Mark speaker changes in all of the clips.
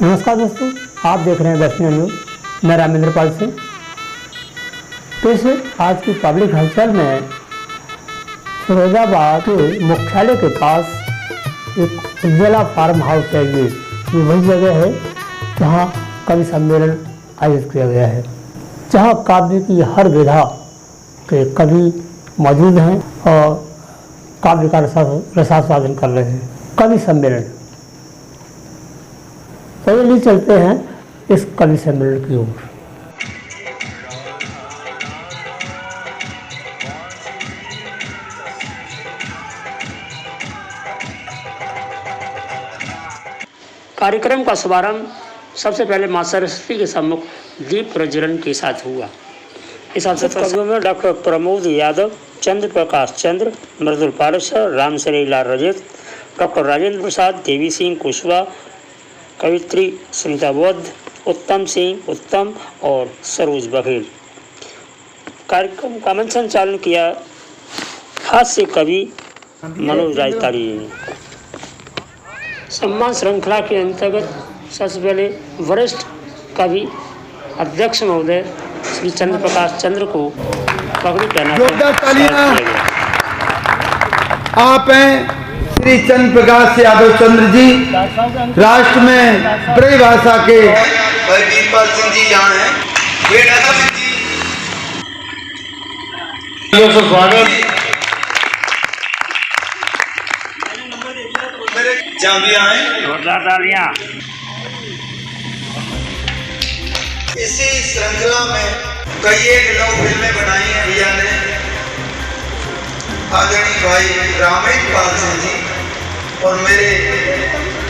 Speaker 1: नमस्कार दोस्तों, आप देख रहे हैं दक्षिण न्यूज। मैं रामेंद्र पाल सिंह। पेश है आज की पब्लिक हलचल में फिरोजाबाद के मुख्यालय के पास एक उज्ज्वला फार्म हाउस है। ये वही जगह है जहां कवि सम्मेलन आयोजित किया गया है, जहां काव्य की हर विधा के कवि मौजूद हैं और काव्य का रसास्वादन कर रहे हैं। कवि सम्मेलन, चलिए चलते हैं इस कवि सम्मेलन की ओर। कार्यक्रम का शुभारंभ सबसे पहले मां सरस्वती के सम्मुख दीप प्रज्वलन के साथ हुआ। इस अवसर पर कवियों में डॉक्टर प्रमोद यादव, चंद्र प्रकाश चंद्र, मृदुल पारेसर, रामसरी लाल रजत, डॉक्टर राजेंद्र प्रसाद, देवी सिंह कुशवाहा, कवित्री सुनीता बौद्ध, उत्तम सिंह उत्तम और सरोज बघेल। कार्यक्रम का मंच संचालन किया हास्य कवि मनोज राजतारी ने। सम्मान श्रृंखला के अंतर्गत सबसे पहले वरिष्ठ कवि अध्यक्ष महोदय श्री चंद्र प्रकाश चंद्र को पगड़ी पहना
Speaker 2: आप हैं श्री चंद्र प्रकाश यादव चंद्र जी, राष्ट्र में ब्रज भाषा के भाई वीरपाल सिंह जी यहाँ हैं। स्वागत। इसी श्रृंखला में कई एक नौ फिल्में बनाई हैं भैया ने। आदरणीय भाई रामेंद्र सिंह जी और मेरे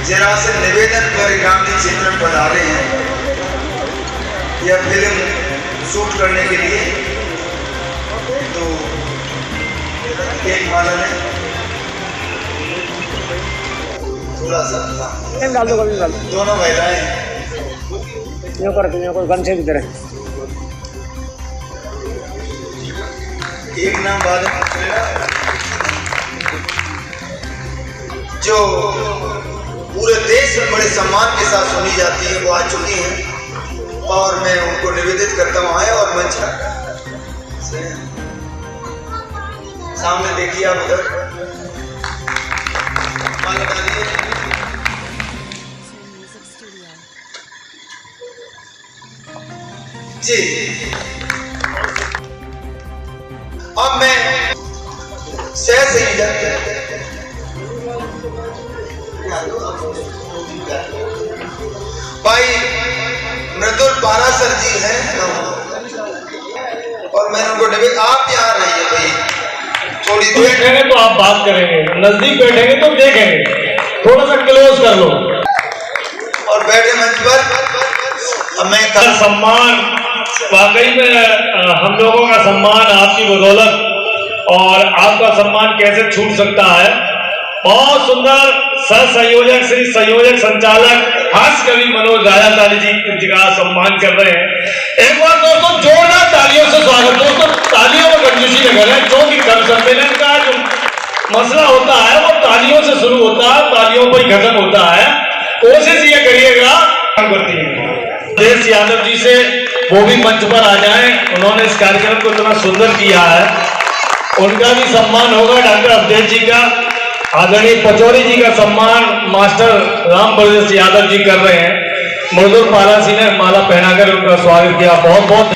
Speaker 2: जरा से निवेदन पर ग्रामीण क्षेत्र में पधारे हैं यह फिल्म शूट करने के लिए। तो एक माला ने थोड़ा सा दोनों महिलाएं गमछे की तरह एक नाम बाद जो पूरे देश में बड़े सम्मान के साथ सुनी जाती है वो आ चुकी हैं और मैं उनको निवेदित करता हूँ आए और मंच सामने देखिए आप उधर जी। अब मैं भाई मृदुल पारासर जी हैं और मैंने उनको निवेदन, आप यहाँ रहिए भाई थोड़ी देर। बैठेंगे तो आप बात करेंगे, नजदीक बैठेंगे तो देखेंगे, थोड़ा सा क्लोज कर लो और बैठे मंच पर। मैं कल सम्मान वाकई में हम लोगों का सम्मान आपकी बदौलत, और आपका सम्मान कैसे छूट सकता है। बहुत सुंदर सह संयोजक श्री संयोजक संचालक हास्य कवि मनोज राजातारी जी का सम्मान कर रहे हैं। एक बार दोस्तों जोरदार तालियों से स्वागत। दोस्तों तालियों में कंजूसी न करें, क्योंकि कवि सम्मेलन का जो मसला होता है वो तालियों से शुरू होता है, तालियों पर ही खत्म होता है। कोशिश ये करिएगा देश यादव जी से वो भी मंच पर आ जाएं। उन्होंने इस कार्यक्रम को इतना सुंदर किया है, उनका भी सम्मान होगा। डॉक्टर अवधेश जी का, आदरणीय पचौरी जी का सम्मान मास्टर राम प्रदेश यादव जी कर रहे हैं। मृदुल पारासी ने माला पहनाकर उनका स्वागत किया। बहुत बहुत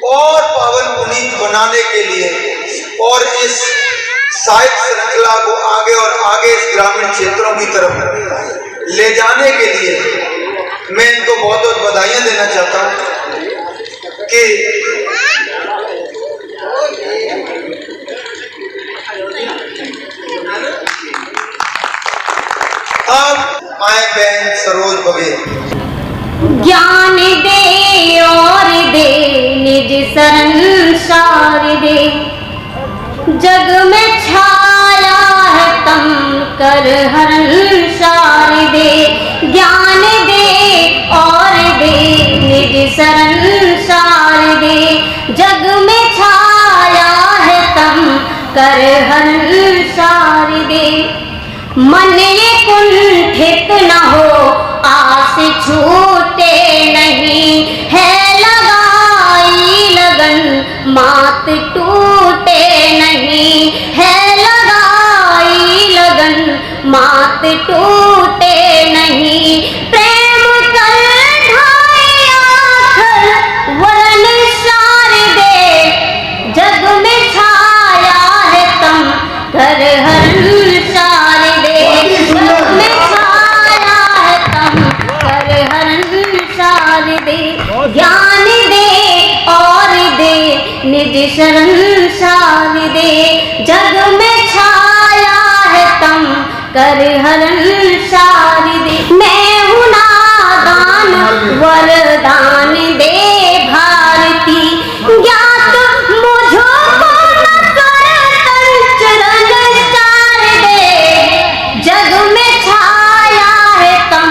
Speaker 2: और पावन पुनीत बनाने के लिए और इस साहित्य श्रृंखला को आगे और आगे इस ग्रामीण क्षेत्रों की तरफ ले जाने के लिए मैं इनको बहुत बहुत बधाइयां देना चाहता हूं कि अब आए बहन सरोज बघेल।
Speaker 3: ज्ञान दे और दे निज संसार दे, जग में छाया है तम कर हंसार दे। ज्ञान दे और दे निज संसार दे, जग में छाया है तम कर हंसार मन ये कुंठित न हो, आस छूटे नहीं, है लगाई लगन मात टूटे नहीं, है लगाई लगन मात टूटे नहीं। प्रेम कर ढाई आखर वरन शारदे, जग में छाया है तम कर हरण शारदे, जग में छाया है तम कर हरण शारदे। ज्ञान दे और दे निज शरण शारदे, जग में छाया है तम कर हरण शारदे। मैं हूँ नादान वरदान दे भारती, ज्ञात मुझको न कर तंचरण शारदे, जग में छाया है तम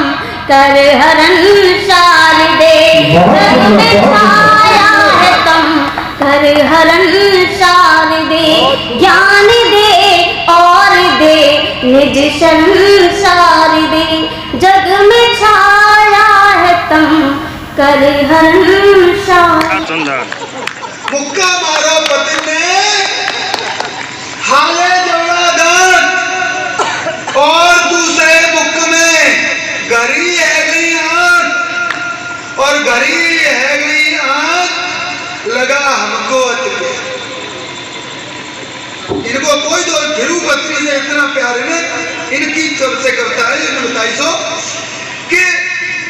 Speaker 3: कर हरण शारदे, जग में छाया है तम कर हरण शारदे। ज्ञान दे और दे निज शरण शारदे, जग में छाया है तम कर हरण शारदे।
Speaker 2: मुक्का मारा पति ने, हाले जोड़ा दान, और दूसरे मुक्क में घड़ी है गई आंख, और घड़ी है गई आंख, लगा हमको अतिप्यार। इनको कोई तो धिरु पत्नी से इतना प्यार है, इनकी जब से करता है ये बताई सो कि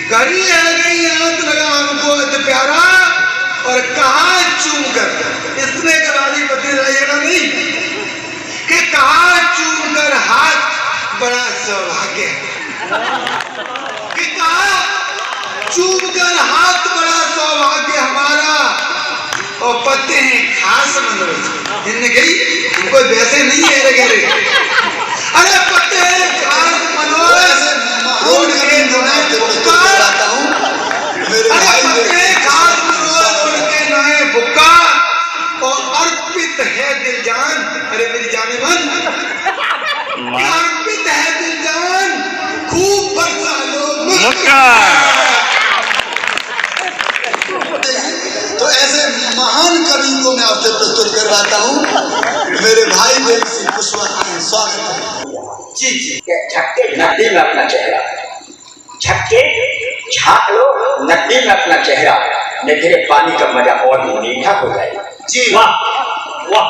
Speaker 2: घड़ी है गई आंख, लगा हमको अति प्यारा, और कहा चूम कर, इसने कलाली पति रहेगा नहीं कि कहा चूम कर हाथ बड़ा सौभाग्य, कि कहा चूम कर हाथ बड़ा सौभाग्य हमारा, और पत्ते हैं खास मनोज। इनने कही कोई वैसे नहीं है रे, अरे पत्ते हैं खास मनोज, रोड के नए बुक्का, अरे पत्ते हैं खास मनोज, रोड के नए बुक्का, और अर्पित है दिल जान, अरे मेरी जाने मन, अर्पित है दिल जान, खूब बरसा लो मुक्का। तो ऐसे महान कवि को मैं आपसे प्रस्तुत करवाता हूँ, मेरे भाई देव सिंह कुशवाहा, स्वागत है।
Speaker 4: जी जी, झटके नदी में अपना चेहरा, झटके झाँक लो नदी में अपना चेहरा, नहीं तेरे पानी का मजा और भी मीठा हो जाएगा।
Speaker 2: जी
Speaker 4: वाह वाह,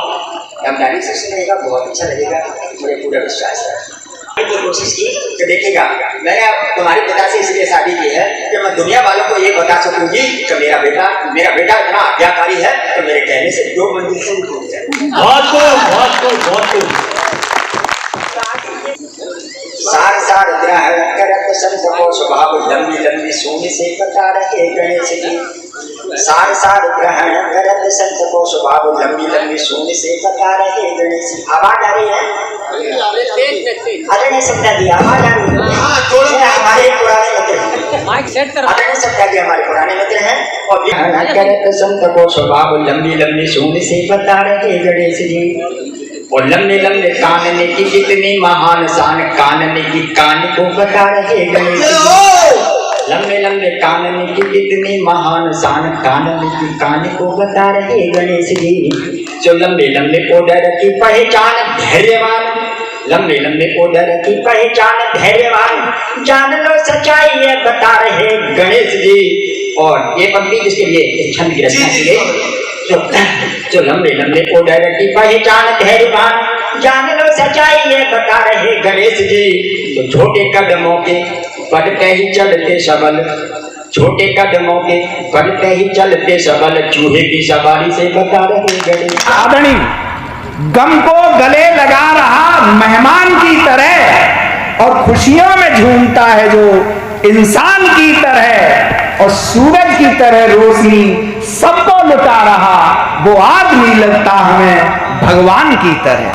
Speaker 4: रमजानी से सुनेगा बहुत अच्छा लगेगा, मुझे पूरा विश्वास है। तो कोशिश की कि देखिएगा, मैंने तुम्हारे पिता से इसलिए शादी की है कि मैं दुनिया वालों को ये बता सकूंगी कि मेरा बेटा इतना आज्ञाकारी है कि मेरे कहने से 2 मंजिल से भी टूट जाए। सार सार ग्रहण करत संत को स्वभाव, लंबी लंबी सूंड से बता रहे गणेश जी। सार सार ग्रहण करत संत को स्वभाव, लंबी लंबी सूंड से बता रहे गणेश जी। आवाज आ रही है? अरे नहीं सकता जी, आवाज आ रही है?
Speaker 2: हाँ, थोड़ा
Speaker 4: हमारे पुराने मित्र माइक सेट कर, अरे नहीं सकता जी, हमारे पुराने मित्र हैं। और ग्रहण करत संत को स्वभाव, लंबी लंबी सूंड से बता रहे गणेश जी। और लंबे लंबे कानने की कितनी महान शान, कानने की कान को बता रहे गणेश जी। लंबे लंबे कानने की कितनी महान शान, कानने की कान को बता रहे गणेश जी। जो लंबे लंबे ओडर की पहचान धैर्यवान, लंबे लंबे ओडर की पहचान धैर्यवान, जान लो सच्चाई ये बता रहे गणेश जी। और ये पंक्ति जिसके लिए छंद की रचना की गई, जो लंबे लंबे ओडर की पहचान धैर्यवान, जान लो सच्चाई ये बता रहे गणेश जी। तो छोटे कदमों के बढ़ते ही चलते सबल, छोटे कदमों के बढ़ते ही चलते सबल, चूहे की सवारी से बता रहे गणेश।
Speaker 5: आदरणीय गम को गले लगा रहा मेहमान की तरह, और खुशियों में झूमता है जो इंसान की तरह, और सूरज की तरह रोशनी सबको लुटा रहा, वो आदमी लगता हमें भगवान की तरह,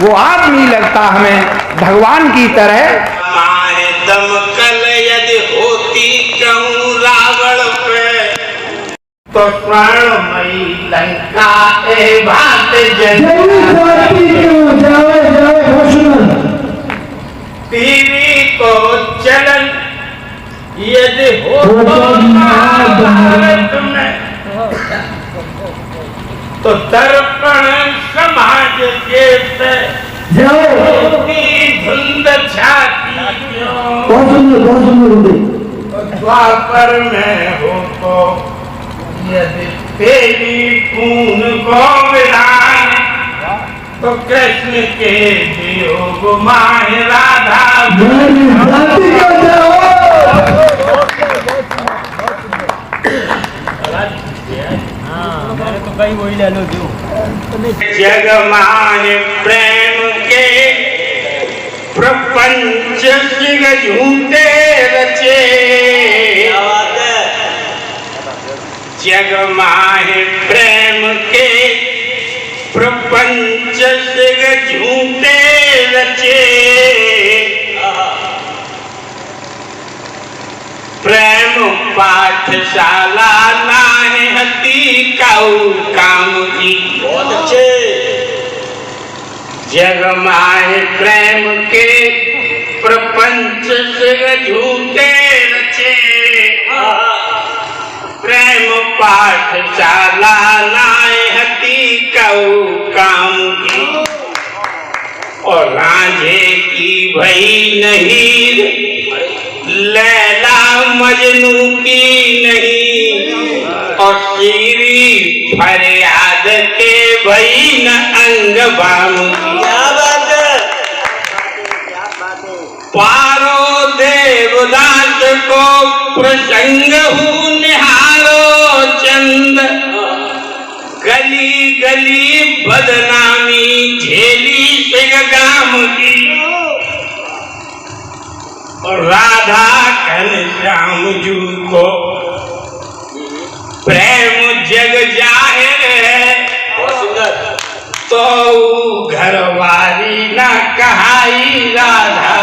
Speaker 5: वो आदमी लगता हमें भगवान की तरह।
Speaker 6: दमकल यदि होती कहूँ रावण पे, तो प्राणमयी लंका ए भात टीवी को चलन यदि हो तो भारत में, तो दर्पण समाज के से धुंध छाती क्यों, द्वापर में हो तो यदि तेरी खून को विधान, तो कृष्ण के वियोग माय राधा जग माय प्रेम के प्रपंच सिंह झूठे रचे, जग माय प्रेम के प्रपंच सिंह झूठे रचे, प्रेम पाठशाला नाहे हती काऊ काम की। बहुत अच्छे। जग माहे प्रेम के प्रपंच सिंह झूठे रचे, प्रेम पाठशाला नाहे हती काऊ काम की। और रांझे की भई नहीं, लैला मजनू की नहीं, और सीरी फरियाद के भई न अंग बाम की। पारो देवदास को प्रसंग हूँ निहारो चंद, गली गली बदनामी झेली सिंह गाम की। और राधा घनश्याम जू को प्रेम जग जाहिर है, तो घरवाली ना कहाई राधा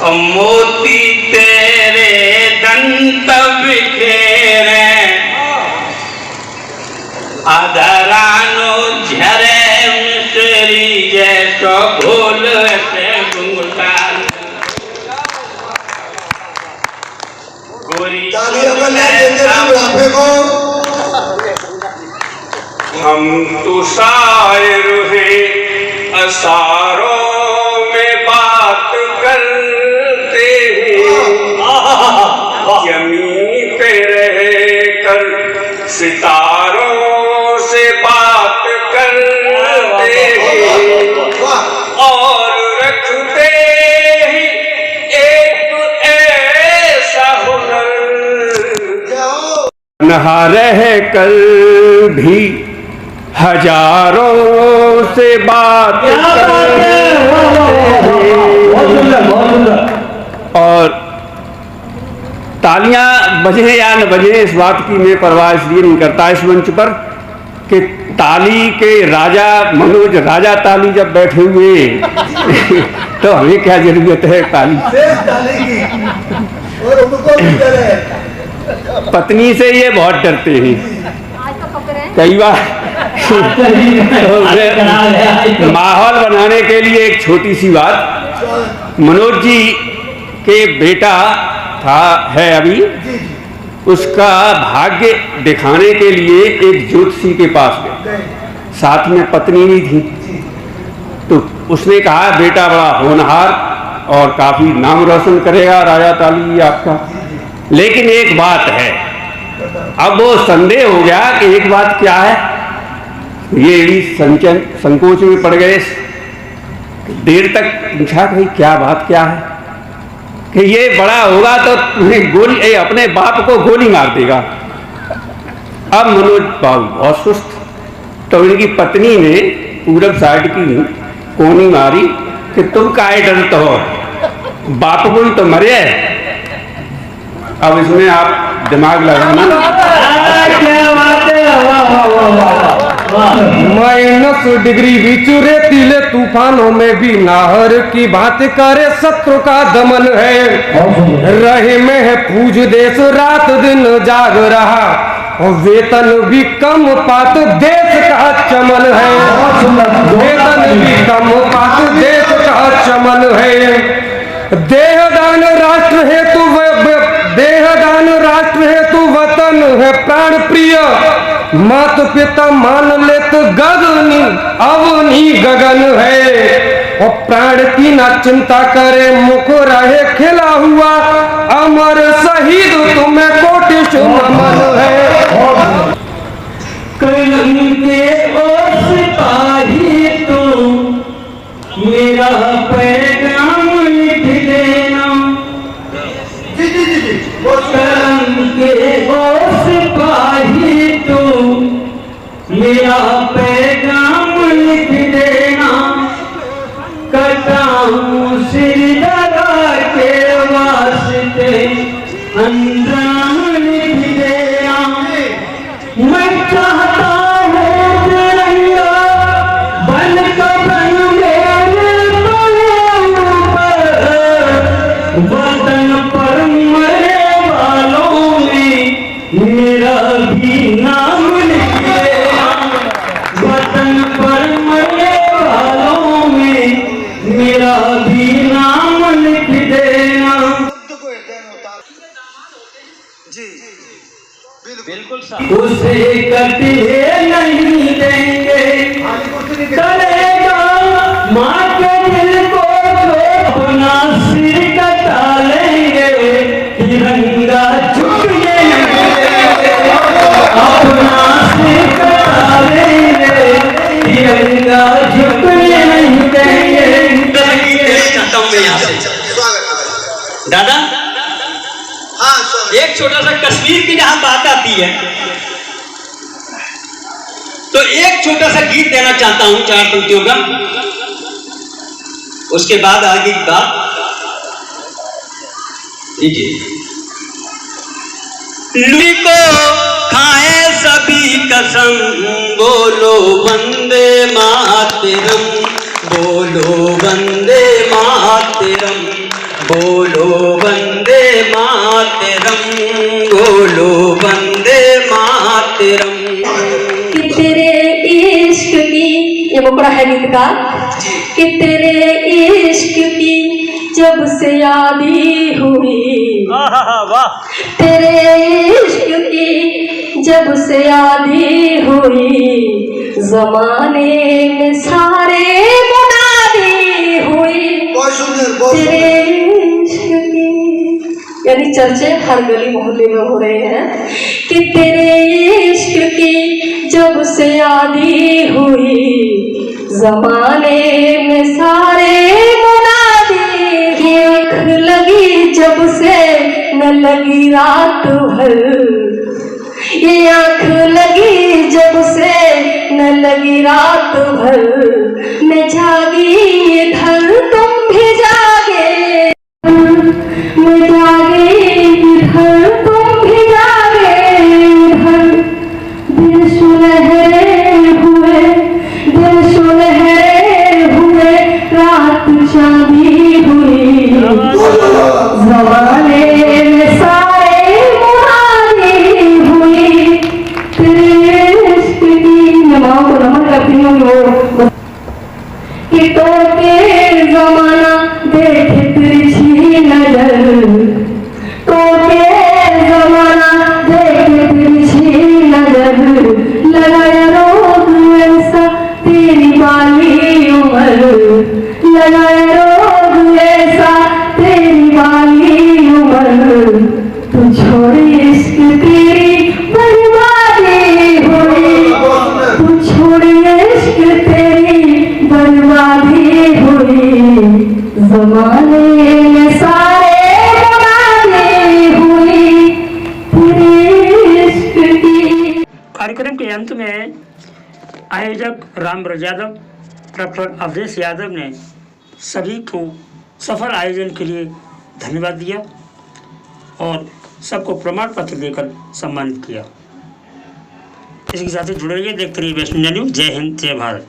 Speaker 6: मोती तेरे दंत बिखेरे, अधरानो झरे मिश्री जैसो भूल से गुंगुटाल। गोरी हम तो शायर हैं, असारों में बात करते हैं, जमीन पे रह कर सितारों से बात करते हैं, और रखते हैं एक ऐसा हुनर,
Speaker 5: नहा रह कर भी हजारों से बात और तालियां बजे या न बजे इस बात की मैं परवाह इसलिए नहीं करता इस मंच पर कि ताली के राजा मनोज राजा ताली जब बैठे हुए तो हमें क्या जरूरत है ताली की। और उनको भी डरे। पत्नी से ये बहुत डरते हैं कई बार। माहौल बनाने के लिए एक छोटी सी बात, मनोज जी के बेटा है अभी, उसका भाग्य दिखाने के लिए एक ज्योतिषी के पास गए, साथ में पत्नी भी थी। तो उसने कहा बेटा बड़ा होनहार और काफी नाम रोशन करेगा राजा ताली आपका, लेकिन एक बात है। अब वो संदेह हो गया कि एक बात क्या है, ये संकोच में पड़ गए। देर तक पूछा भाई क्या बात क्या है, कि ये बड़ा होगा तो तुम्हें गोली अपने बाप को गोली मार देगा। अब मनोज बाबू बहुत सुस्त, तो इनकी पत्नी ने पूरब साइड की कोनी मारी कि तुम काहे डरते हो, बाप को ही तो मरे। अब इसमें आप दिमाग लगाना।
Speaker 7: -डिग्री बिचुरे तिले तूफानों में भी नाहर की बात करे, शत्रु का दमन है। रहे में है पूज देश, रात दिन जाग रहा, और वेतन भी कम पात देश का चमन है। वेतन भी कम पात देश का चमन है। देहदान राष्ट्र हेतु वतन है प्राण प्रिय, मात पिता मान लेत गगनी अवनी गगन है। और प्राण की ना चिंता करे मुख रहे खिला हुआ, अमर शहीद तुम्हें कोटि नमन है।
Speaker 6: कलम के ओ सिपाही तू मेरा पैगाम लिख देना, कलम के ओ सिपाही तू मेरा पैगाम लिख देना, कटाऊं सिर दगा के वास्ते अंजाम लिख देना। मैं चाहता हूँ तिरंगा बन कफन मेरे तले पर, वतन पर मरे वालों में मेरा भी नाम लिख देना, वतन पर मरे वालों में मेरा भी नाम लिख देना।
Speaker 2: जी
Speaker 6: उसे कटिए नहीं देंगे, करेगा माँ के दिल को जो अपना सिर कटा लेंगे, तिरंगा झुकने नहीं देंगे, अपना सिर कटा लेंगे, तिरंगा झुकने नहीं देंगे। चाहता हूँ मैं यहाँ से दादा,
Speaker 2: हाँ स्वामी।
Speaker 6: एक छोटा सा कश्मीर की जहां बात आती है तो एक छोटा सा गीत देना चाहता हूं 4 पंक्तियों का, उसके बाद आगे की बात लीजिए। लुई को खाए सभी कसम, बोलो वंदे मातरम, बोलो वंदे मातरम, बोलो वंदे मातरम, बोलो वंदे मातरम।
Speaker 3: कि तेरे इश्क की, ये मुकड़ा है गीत का, कि तेरे इश्क की जब से यादी हुई, तेरे इश्क की जब से यादी हुई, जमाने में सारे मुनादी हुई।
Speaker 2: बहुत सुंदर, बहुत सुंदर।
Speaker 3: तेरे इश्क की, यानी चर्चे हर गली मोहल्ले में हो रहे हैं कि तेरे इश्क की जब से यादी हुई, जमाने में सारे मुनादी। ये आँख लगी जब से न लगी रात भर, ये आँख लगी जब से न लगी रात भर, मैं जागी इधर तुम भी जागे, मैं जागे इधर तुम भी जागे इधर। दिल सुनहरे हुए, दिल सुनहरे हुए, रात चांदी हुई, जमाने में सारे मुहारी हुई। तेरे इश्क की नमाओं को नमन करती हूँ कि टोके जमाना देख तिरछी नजर, टोके जमाना देख तिरछी नजर, लगाया रोग ऐसा तेरी वाली उम्र, लगाया रोग ऐसा तेरी वाली उम्र। तू छोड़ इश्क तेरी बर्बादी हुई, तू छोड़ इश्क तेरी बर्बादी हुई, जमाने में सारे मुनादी हुई, तेरे इश्क की।
Speaker 1: कार्यक्रम के अंत में आयोजक रामब्रज यादव, डॉक्टर अवधेश यादव ने सभी को सफल आयोजन के लिए धन्यवाद दिया और सबको प्रमाण पत्र देकर सम्मानित किया। इसके साथ ही जुड़े रहिए, देखते रहिए वैष्णो न्यूज़। जय हिंद, जय भारत।